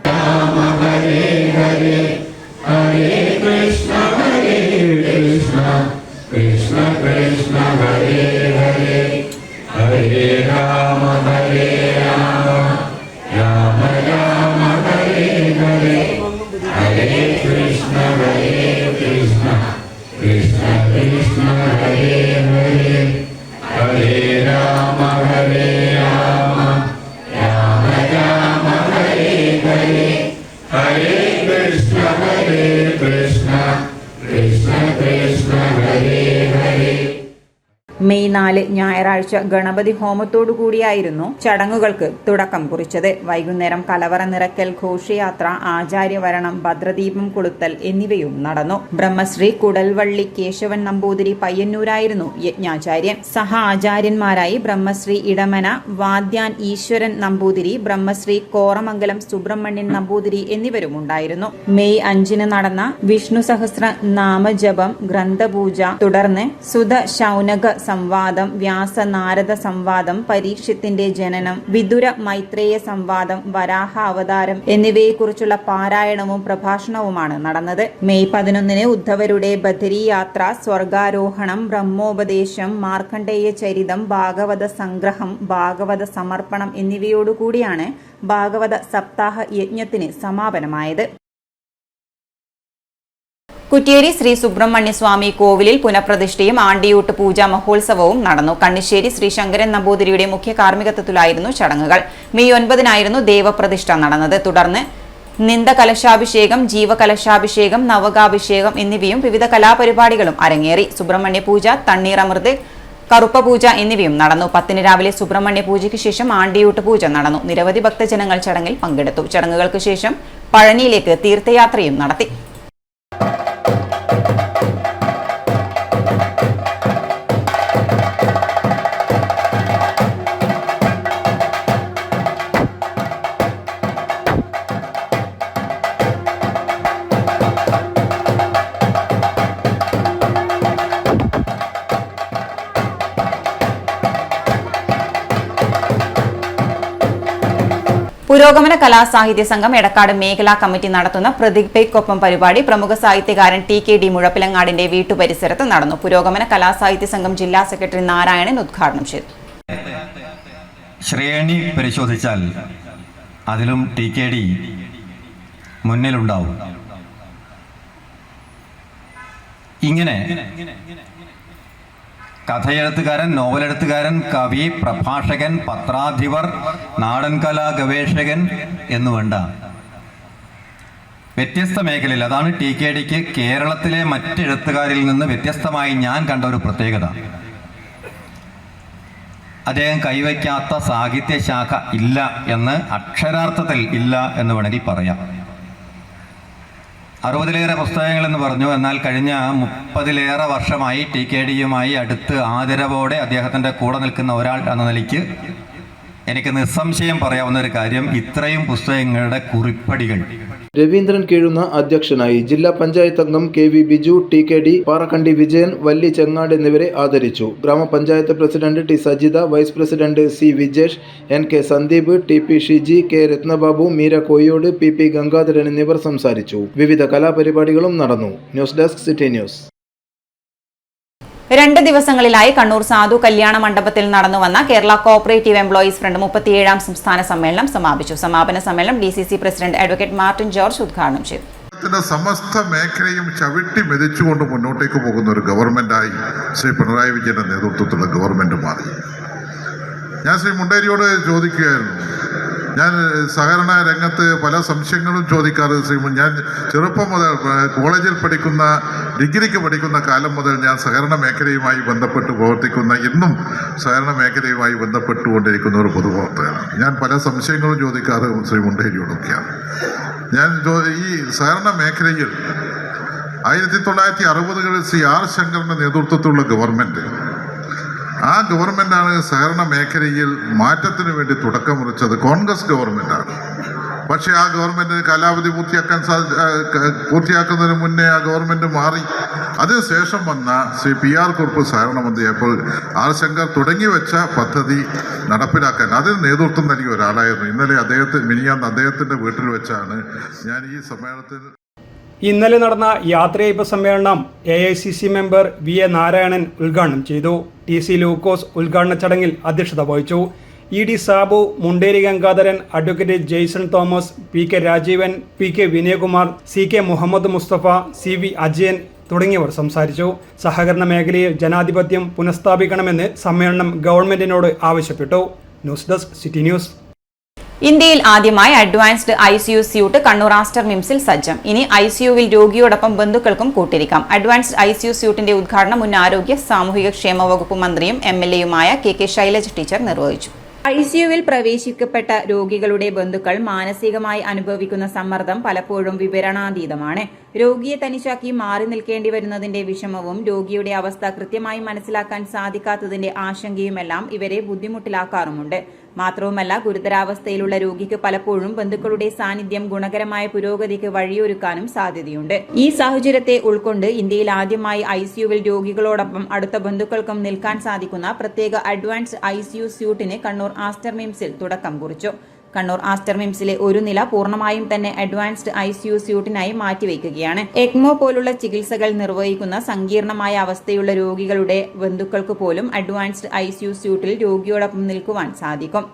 ഹരേ രാമ ഹരേ രാമ രാമ രാമ ഹരേ ഹരേ ഹരേ കൃഷ്ണ കൃഷ്ണ കൃഷ്ണ ഹരേ ഹരേ ഹരേ രാമ രാമ രാമ ഹരേ ഹരേ ഹരേ കൃഷ്ണ കൃഷ്ണ കൃഷ്ണ ഹരേ ഹരേ. മെയ് 4 4 ഞായറാഴ്ച ഗണപതി ഹോമത്തോടു കൂടിയായിരുന്നു ചടങ്ങുകൾക്ക് തുടക്കം കുറിച്ചത്. വൈകുന്നേരം കലവറ നിറയ്ക്കൽ, ഘോഷയാത്ര, ആചാര്യവരണം, ഭദ്രദീപം കൊളുത്തൽ എന്നിവയും നടന്നു. ബ്രഹ്മശ്രീ കുടൽവള്ളി കേശവൻ നമ്പൂതിരി പയ്യന്നൂരായിരുന്നു യജ്ഞാചാര്യൻ. സഹ ആചാര്യന്മാരായി ബ്രഹ്മശ്രീ ഇടമന വാദ്യാൻ ഈശ്വരൻ നമ്പൂതിരി, ബ്രഹ്മശ്രീ കോറമംഗലം സുബ്രഹ്മണ്യൻ നമ്പൂതിരി എന്നിവരും ഉണ്ടായിരുന്നു. മെയ് 5 നടന്ന വിഷ്ണു സഹസ്ര നാമജപം, ഗ്രന്ഥപൂജ, തുടർന്ന് സുധ ശൗനക സംവാദം, വ്യാസ നാരദ സംവാദം, പരീക്ഷത്തിന്റെ ജനനം, വിദുര മൈത്രേയ സംവാദം, വരാഹ അവതാരം എന്നിവയെക്കുറിച്ചുള്ള പാരായണവും പ്രഭാഷണവുമാണ് നടന്നത്. മെയ് 11 ഉദ്ധവരുടെ ബദരി യാത്ര, സ്വർഗാരോഹണം, ബ്രഹ്മോപദേശം, മാർക്കണ്ഡേയ ചരിതം, ഭാഗവത സംഗ്രഹം, ഭാഗവത സമർപ്പണം എന്നിവയോടുകൂടിയാണ് ഭാഗവത സപ്താഹ യജ്ഞത്തിന് സമാപനമായത്. കുറ്റ്യേരി ശ്രീ സുബ്രഹ്മണ്യ സ്വാമി കോവിലിൽ പുനഃപ്രതിഷ്ഠയും ആണ്ടിയൂട്ട് പൂജാ മഹോത്സവവും നടന്നു. കണ്ണിശ്ശേരി ശ്രീ ശങ്കരൻ നമ്പൂതിരിയുടെ മുഖ്യ കാർമ്മികത്വത്തിലായിരുന്നു ചടങ്ങുകൾ. മെയ് 9 ദേവപ്രതിഷ്ഠ നടന്നത്. തുടർന്ന് നിന്ദകലശാഭിഷേകം, ജീവകലശാഭിഷേകം, നവകാഭിഷേകം എന്നിവയും വിവിധ കലാപരിപാടികളും അരങ്ങേറി. സുബ്രഹ്മണ്യ പൂജ, തണ്ണീറമൃത്, കറുപ്പ പൂജ എന്നിവയും നടന്നു. 10 രാവിലെ സുബ്രഹ്മണ്യ പൂജയ്ക്ക് ശേഷം ആണ്ടിയൂട്ട് പൂജ നടന്നു. നിരവധി ഭക്തജനങ്ങൾ ചടങ്ങിൽ പങ്കെടുത്തു. ചടങ്ങുകൾക്ക് ശേഷം പഴനിയിലേക്ക് തീർത്ഥയാത്രയും നടത്തി. പുരോഗമന കലാസാഹിത്യ സംഘം എടക്കാട് മേഖലാ കമ്മിറ്റി നടത്തുന്ന പ്രതിഭയ്ക്കൊപ്പം പരിപാടി പ്രമുഖ സാഹിത്യകാരൻ TKD മുഴപ്പിലങ്ങാടിന്റെ വീട്ടുപരിസരത്ത് നടന്നു. പുരോഗമന കലാസാഹിത്യ സംഘം ജില്ലാ സെക്രട്ടറി നാരായണൻ ഉദ്ഘാടനം ചെയ്തു. ശ്രേണി പരിശോധിച്ചാൽ അതിലും TKD മുന്നിലുണ്ടാവും. ഇങ്ങനെ കഥയെഴുത്തുകാരൻ, നോവലെഴുത്തുകാരൻ, കവി, പ്രഭാഷകൻ, പത്രാധിപർ, നാടൻ കലാ ഗവേഷകൻ എന്നുവേണ്ട വ്യത്യസ്ത മേഖലയിൽ, അതാണ് TKDക്ക് കേരളത്തിലെ മറ്റെഴുത്തുകാരിൽ നിന്ന് വ്യത്യസ്തമായി ഞാൻ കണ്ട ഒരു പ്രത്യേകത. അദ്ദേഹം കൈവയ്ക്കാത്ത സാഹിത്യശാഖ ഇല്ല എന്ന്, അക്ഷരാർത്ഥത്തിൽ ഇല്ല എന്ന് വേണമെങ്കിൽ പറയാം. 60-ലേറെ പുസ്തകങ്ങൾ എന്ന് പറഞ്ഞു. എന്നാൽ കഴിഞ്ഞ 30-ലേറെ വർഷമായി TKDയുമായി അടുത്ത് ആദരവോടെ അദ്ദേഹത്തിൻ്റെ കൂടെ നിൽക്കുന്ന ഒരാൾ എന്ന നിലയ്ക്ക് എനിക്ക് നിസ്സംശയം പറയാവുന്ന ഒരു കാര്യം, ഇത്രയും പുസ്തകങ്ങളുടെ കുറിപ്പടികൾ. രവീന്ദ്രൻ കീഴുന്ന അധ്യക്ഷനായി. ജില്ലാ പഞ്ചായത്ത് അംഗം KV ബിജു, TKD, പാറക്കണ്ടി വിജയൻ, വല്ലി ചെങ്ങാട് എന്നിവരെ ആദരിച്ചു. Gramapanchayat president T Sajitha, vice president C Vijesh, NK Sandeep, TP Shiji, K Rathnababu, Meera Koyode, PP Gangadharan എന്നിവർ സംസാരിച്ചു. വിവിധ കലാപരിപാടികളും നടന്നു. News desk city news. 2 ദിവസങ്ങളിലായി കണ്ണൂർ സാധു കല്യാണ മണ്ഡപത്തിൽ നടന്നുവന്ന കേരള കോഓപ്പറേറ്റീവ് എംപ്ലോയീസ് ഫ്രണ്ട് 37ാം സംസ്ഥാന സമ്മേളനം സമാപിച്ചു. സമാപന സമ്മേളനം DCC president advocate Martin George ഉദ്ഘാടനം ചെയ്തു. സമസ്ത മേഖലയും ചവിട്ടി മെതിച്ചുകൊണ്ട് മുന്നോട്ടേക്ക് പോകുന്ന ഒരു ഗവൺമെന്റായി ശ്രീ പിണറായി വിജയന്റെ നേതൃത്വത്തിലുള്ള ഗവൺമെന്റ് മാറി. ഞാൻ ശ്രീ മുണ്ടേരിയോട് ചോദിക്കുകയായിരുന്നു, ഞാൻ സഹകരണ രംഗത്ത് പല സംശയങ്ങളും ചോദിക്കാറ്. ഞാൻ ചെറുപ്പം മുതൽ കോളേജിൽ പഠിക്കുന്ന, ഡിഗ്രിക്ക് പഠിക്കുന്ന കാലം മുതൽ ഞാൻ സഹകരണ മേഖലയുമായി ബന്ധപ്പെട്ട് പ്രവർത്തിക്കുന്ന, ഇന്നും സഹകരണ മേഖലയുമായി ബന്ധപ്പെട്ടുകൊണ്ടിരിക്കുന്ന ഒരു പൊതുപ്രവർത്തകനാണ്. ഞാൻ പല സംശയങ്ങളും ചോദിക്കാറ് ശ്രീ മുണ്ടേരിയോടൊക്കെയാണ്. ഞാൻ ഈ സഹകരണ മേഖലയിൽ 1960കളിൽ ശ്രീ R ശങ്കറിന്റെ നേതൃത്വത്തിലുള്ള ഗവൺമെന്റ്, ആ ഗവൺമെന്റാണ് സഹകരണ മേഖലയിൽ മാറ്റത്തിന് വേണ്ടി തുടക്കം കുറിച്ചത്. കോൺഗ്രസ് ഗവൺമെന്റാണ്. പക്ഷേ ആ ഗവൺമെന്റ് കാലാവധി പൂർത്തിയാക്കുന്നതിന് മുന്നേ ആ ഗവൺമെന്റ് മാറി. അതിനുശേഷം വന്ന ശ്രീ PR കുറുപ്പ് സഹകരണ മന്ത്രിയായപ്പോൾ R ശങ്കർ തുടങ്ങി വെച്ച പദ്ധതി നടപ്പിലാക്കാൻ അതിന് നേതൃത്വം നൽകിയ ഒരാളായിരുന്നു. മിനിഞ്ഞാന്ന് അദ്ദേഹത്തിന്റെ വീട്ടിൽ വെച്ചാണ് ഞാൻ ഈ സമ്മേളനത്തിൽ. ഇന്നലെ നടന്ന യാത്രയയപ്പ് സമ്മേളനം AICC മെമ്പർ VA നാരായണൻ ഉദ്ഘാടനം ചെയ്തു. TC ലൂക്കോസ് ഉദ്ഘാടന ചടങ്ങിൽ അധ്യക്ഷത വഹിച്ചു. ED Sabu, Munderi Gangadharan, advocate Jaison Thomas, PK Rajeevan, PK Vinayakumar, CK Muhammad Musthafa, CV Ajayan തുടങ്ങിയവർ സംസാരിച്ചു. സഹകരണ മേഖലയിൽ ജനാധിപത്യം പുനഃസ്ഥാപിക്കണമെന്ന് സമ്മേളനം ഗവൺമെന്റിനോട് ആവശ്യപ്പെട്ടു. News desk city news. ഇന്ത്യയിൽ ആദ്യമായി advanced ICU suite Kannur Aster മിംസിൽ സജ്ജം. ഇനി ICUവിൽ രോഗിയോടൊപ്പം ബന്ധുക്കൾക്കും കൂട്ടിരിക്കാം. അഡ്വാൻസ്ഡ് ICU സ്യൂട്ടിന്റെ ഉദ്ഘാടനം മുൻ ആരോഗ്യ സാമൂഹിക ക്ഷേമ വകുപ്പ് മന്ത്രിയും MLAയുമായ KK ശൈലജ ടീച്ചർ നിർവഹിച്ചു. ICUവിൽ പ്രവേശിക്കപ്പെട്ട രോഗികളുടെ ബന്ധുക്കൾ മാനസികമായി അനുഭവിക്കുന്ന സമ്മർദ്ദം പലപ്പോഴും വിവരണാതീതമാണ്. രോഗിയെ തനിച്ചാക്കി മാറി നിൽക്കേണ്ടി വരുന്നതിന്റെ വിഷമവും രോഗിയുടെ അവസ്ഥ കൃത്യമായി മനസ്സിലാക്കാൻ സാധിക്കാത്തതിന്റെ ആശങ്കയുമെല്ലാം ഇവരെ ബുദ്ധിമുട്ടിലാക്കാറുമുണ്ട്. മാത്രവുമല്ല, ഗുരുതരാവസ്ഥയിലുള്ള രോഗിക്ക് പലപ്പോഴും ബന്ധുക്കളുടെ സാന്നിധ്യം ഗുണകരമായ പുരോഗതിക്ക് വഴിയൊരുക്കാനും സാധ്യതയുണ്ട്. ഈ സാഹചര്യത്തെ ഉൾക്കൊണ്ട് ഇന്ത്യയിൽ ആദ്യമായി ICUവിൽ രോഗികളോടൊപ്പം അടുത്ത ബന്ധുക്കൾക്കും നിൽക്കാൻ സാധിക്കുന്ന പ്രത്യേക അഡ്വാൻസ്ഡ് ICU സ്യൂട്ടിന് കണ്ണൂർ ആസ്റ്റർ മിംസിൽ തുടക്കം കുറിച്ചു. കണ്ണൂർ ആസ്റ്റർ മിംസിലെ ഒരു നില പൂർണ്ണമായും തന്നെ അഡ്വാൻസ്ഡ് ICU സ്യൂട്ടിനായി മാറ്റിവെക്കുകയാണ്. എക്മോ പോലുള്ള ചികിത്സകൾ നിർവഹിക്കുന്ന സങ്കീർണമായ അവസ്ഥയുള്ള രോഗികളുടെ ബന്ധുക്കൾക്ക് പോലും അഡ്വാൻസ്ഡ് ICU സ്യൂട്ടിൽ രോഗിയോടൊപ്പം നിൽക്കുവാൻ സാധിക്കും.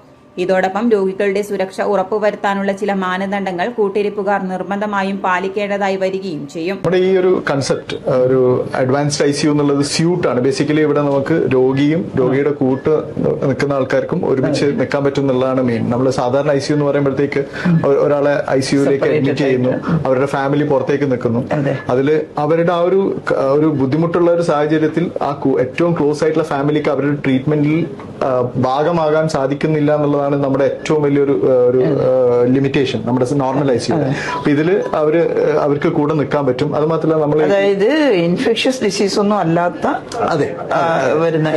ഇതോടൊപ്പം രോഗികളുടെ സുരക്ഷ ഉറപ്പുവരുത്താനുള്ള ചില മാനദണ്ഡങ്ങൾ കൂട്ടിരിപ്പുകാർ നിർബന്ധമായും പാലിക്കേണ്ടതായി വരികയും ചെയ്യും. നമ്മുടെ ഈ ഒരു കൺസെപ്റ്റ് ഒരു അഡ്വാൻസ്ഡ് ICU എന്നുള്ളത് സ്യൂട്ടാണ്. ബേസിക്കലി ഇവിടെ നമുക്ക് രോഗിയും രോഗിയുടെ കൂട്ട് നിൽക്കുന്ന ആൾക്കാർക്കും ഒരുമിച്ച് നിൽക്കാൻ പറ്റും എന്നുള്ളതാണ് മെയിൻ. നമ്മൾ സാധാരണ ICU എന്ന് പറയുമ്പോഴത്തേക്ക് ഒരാളെ ICUവിലേക്ക് അഡ്മിറ്റ് ചെയ്യുന്നു, അവരുടെ ഫാമിലി പുറത്തേക്ക് നിൽക്കുന്നു. അതിൽ അവരുടെ ആ ഒരു ബുദ്ധിമുട്ടുള്ള ഒരു സാഹചര്യത്തിൽ ആ ഏറ്റവും ക്ലോസ് ആയിട്ടുള്ള ഫാമിലിക്ക് അവരുടെ ട്രീറ്റ്മെന്റിൽ ഭാഗമാകാൻ സാധിക്കുന്നില്ല എന്നുള്ളതാണ് നമ്മുടെ ഏറ്റവും വലിയൊരു ലിമിറ്റേഷൻ നമ്മുടെ നോർമൽ ICU. അപ്പൊ ഇതില് അവർക്ക് കൂടെ നിൽക്കാൻ പറ്റും. അത് മാത്രമല്ല നമ്മൾ അതായത് ഇൻഫെക്ഷ്യസ് ഡിസീസ് ഒന്നും അല്ലാത്ത വരുന്ന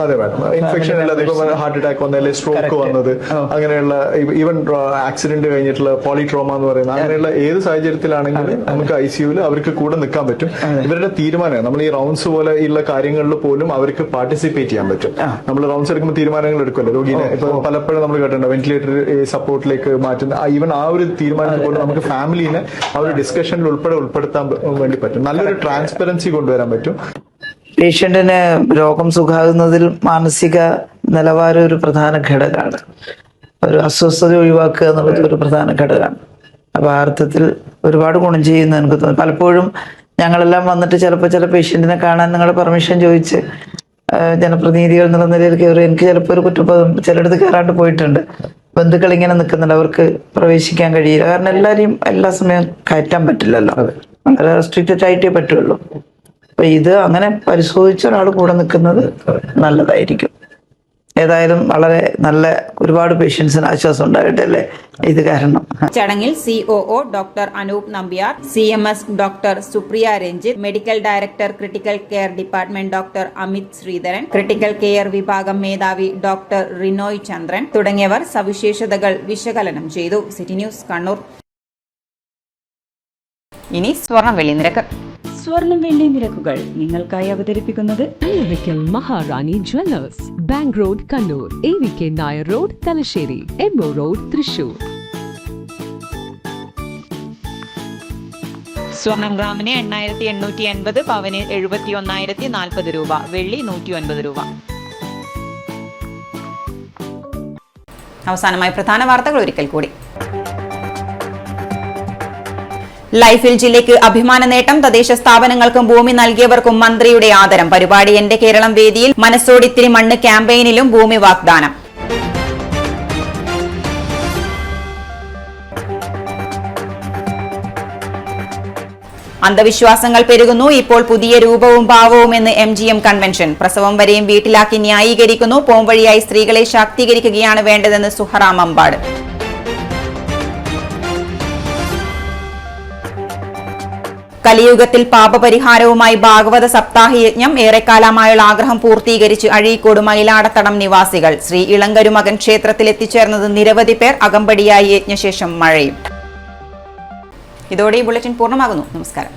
അതെ മാഡം, ഇൻഫെക്ഷൻ അല്ലാതെ ഇപ്പൊ ഹാർട്ട് അറ്റാക്ക് വന്നല്ലേ, സ്ട്രോക്ക് വന്നത്, അങ്ങനെയുള്ള ഈവൻ ആക്സിഡന്റ് കഴിഞ്ഞിട്ടുള്ള പോളിട്രോമ എന്ന് പറയുന്ന അങ്ങനെയുള്ള ഏത് സാഹചര്യത്തിലാണെങ്കിലും നമുക്ക് ICUവിൽ അവർക്ക് കൂടെ നിൽക്കാൻ പറ്റും. ഇവരുടെ തീരുമാനം നമ്മൾ ഈ റൗണ്ട്സ് പോലെ ഉള്ള കാര്യങ്ങളിൽ പോലും അവർക്ക് പാർട്ടിസിപ്പേറ്റ് ചെയ്യാൻ പറ്റും. നമ്മൾ റൗണ്ട്സ് എടുക്കുമ്പോൾ തീരുമാനങ്ങൾ എടുക്കുമല്ലോ രോഗിനെ. ഇപ്പൊ പലപ്പോഴും നമ്മൾ കേട്ടിട്ടുണ്ട് വെന്റിലേറ്റർ സപ്പോർട്ടിലേക്ക് മാറ്റുന്ന ഈവൻ ആ ഒരു തീരുമാനത്തിൽ പോലും നമുക്ക് ഫാമിലിനെ ആ ഒരു ഡിസ്കഷനിൽ ഉൾപ്പെടുത്താൻ വേണ്ടി പറ്റും. നല്ലൊരു ട്രാൻസ്പെറൻസി കൊണ്ടുവരാൻ പറ്റും. പേഷ്യന്റിന് രോഗം സുഖാകുന്നതിൽ മാനസിക നിലവാരം ഒരു പ്രധാന ഘടകമാണ്. ഒരു അസ്വസ്ഥത ഒഴിവാക്കുക എന്നുള്ളത് ഒരു പ്രധാന ഘടകമാണ്. അപ്പൊ ആ അർത്ഥത്തിൽ ഒരുപാട് ഗുണം ചെയ്യുന്ന എനിക്ക് തോന്നുന്നു. പലപ്പോഴും ഞങ്ങളെല്ലാം വന്നിട്ട് ചിലപ്പോൾ ചില പേഷ്യന്റിനെ കാണാൻ നിങ്ങളുടെ പെർമിഷൻ ചോദിച്ച് ജനപ്രതിനിധികൾ എന്നുള്ള നിലയിൽ കയറി എനിക്ക് ചിലപ്പോൾ ഒരു കുറ്റബോധം ചിലയിടത്ത് കയറാണ്ട് പോയിട്ടുണ്ട്. ബന്ധുക്കൾ ഇങ്ങനെ നിൽക്കുന്നുണ്ട്, അവർക്ക് പ്രവേശിക്കാൻ കഴിയില്ല. കാരണം എല്ലാവരെയും എല്ലാ സമയവും കയറ്റാൻ പറ്റില്ലല്ലോ, വളരെ റെസ്ട്രിക്റ്റഡ് ആയിട്ടേ പറ്റുള്ളൂ. അപ്പൊ ഇത് അങ്ങനെ പരിശോധിച്ച ഒരാൾ കൂടെ നിൽക്കുന്നത് നല്ലതായിരിക്കും. ഏതായാലും വളരെ നല്ല ഒരുപാട് പേഷ്യൻസിന് ആശ്വാസം ഉണ്ടായിട്ടല്ലേ ഇത് കാരണം. ചടങ്ങിൽ COO doctor Anoop Nambiar, CMS doctor Supriya Ranjith, medical director critical care department doctor Amith Sreedharan, critical care വിഭാഗം മേധാവി ഡോക്ടർ റിനോയ് ചന്ദ്രൻ തുടങ്ങിയവർ സവിശേഷതകൾ വിശകലനം ചെയ്തു. City news Kannur. ഇനി സ്വർണ്ണ വെള്ളി നിരക്ക്. സ്വർണം വെള്ളി നിരക്കുകൾ നിങ്ങൾക്കായി അവതരിപ്പിക്കുന്നത് അയവിക്കൽ Maharani jewellers, bank road Kannur, AVK Nair road Thalassery, MO road Thrissur. സ്വർണം ഗ്രാമിന് 8880, പവന് 71,040 രൂപ, വെള്ളി 109 രൂപ. അവസാനമായി പ്രധാന വാർത്തകൾ ഒരിക്കൽ കൂടി. ലൈഫിൽ ജില്ലയ്ക്ക് അഭിമാന നേട്ടം, തദ്ദേശ സ്ഥാപനങ്ങൾക്കും ഭൂമി നൽകിയവർക്കും മന്ത്രിയുടെ ആദരം. പരിപാടി എന്റെ കേരളം വേദിയിൽ മനസ്സോടിത്തിരി മണ്ണ് ക്യാമ്പയിനിലും ഭൂമി വാഗ്ദാനം. അന്ധവിശ്വാസങ്ങൾ പെരുകുന്നു, ഇപ്പോൾ പുതിയ രൂപവും ഭാവവും എന്ന് MGM കൺവെൻഷൻ. പ്രസവം വരെയും വീട്ടിലാക്കി ന്യായീകരിക്കുന്നു, പോംവഴിയായി സ്ത്രീകളെ ശാക്തീകരിക്കുകയാണ് വേണ്ടതെന്ന് സുഹറ മമ്പാട്. കലിയുഗത്തിൽ പാപപരിഹാരവുമായി ഭാഗവത സപ്താഹയജ്ഞം, ഏറെക്കാലമായുള്ള ആഗ്രഹം പൂർത്തീകരിച്ച് അഴീക്കോട് മയിലാടത്തടം നിവാസികൾ. ശ്രീ ഇളങ്കരുമകൻ ക്ഷേത്രത്തിൽ എത്തിച്ചേർന്നത് നിരവധി പേർ, അകമ്പടിയായി യജ്ഞശേഷം മഴയും. ഇതോടെ ഈ ബുള്ളറ്റിൻ പൂർണ്ണമാകുന്നു. നമസ്കാരം.